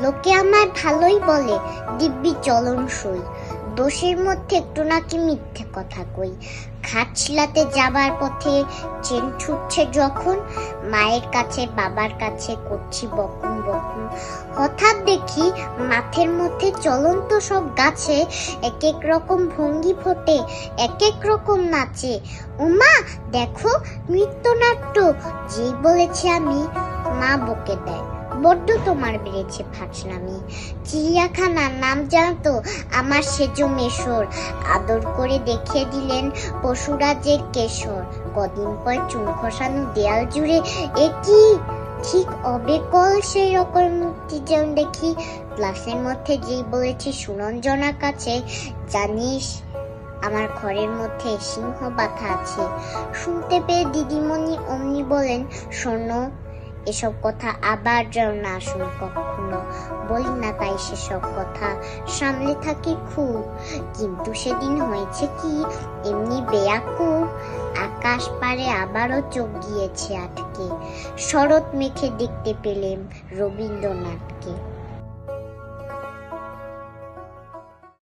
লোকে আমায় ভালোই বলে, দিব্যি চলনসই। দোষের মধ্যে একটু নাকি মিথ্যে কথা কই। ঘাটশিলাতে যাবার পথে ট্রেন ছুটছে যখন, মায়ের কাছে বাবার কাছে করছি বকুম বকুম। হঠাৎ দেখি মাঠের মধ্যে চলন্ত সব গাছে এক এক রকম ভঙ্গি ফোটে, এক এক রকম নাচে। ওমা দেখো, নৃত্যনাট্য। যেই বলেছি আমি, মা বকে দেয়, বড্ড তোমার বেড়েছে ফাজলামি। চিড়িয়াখানার নাম জানতো আমার সেজো মেশর, আদর করে দেখিয়ে দিলেন পশুরাজের কেশর। কদিন পর চুন খসানো দেয়াল জুড়ে একই ঠিক অবিকল সেই রকম মূর্তি যেন দেখি। ক্লাসের মধ্যে যেই বলেছি সুরঞ্জনার কাছে, জানিস আমার ঘরের মধ্যে সিংহ বাঁধা আছে। শুনতে পেয়ে দিদিমণি অমনি বলেন, শোনো, এসব কথা আবার যেন না শুনি কখনো। বলি না তাই সেসব কথা, সামলে থাকি খুব। কিন্তু সেদিন হয়েছে কি, এমনি বেয়াকুব। আকাশ পারে আবারও চোখ গিয়েছে আটকে। শরৎ মেঘে দেখতে পেলেম রবীন্দ্রনাথকে।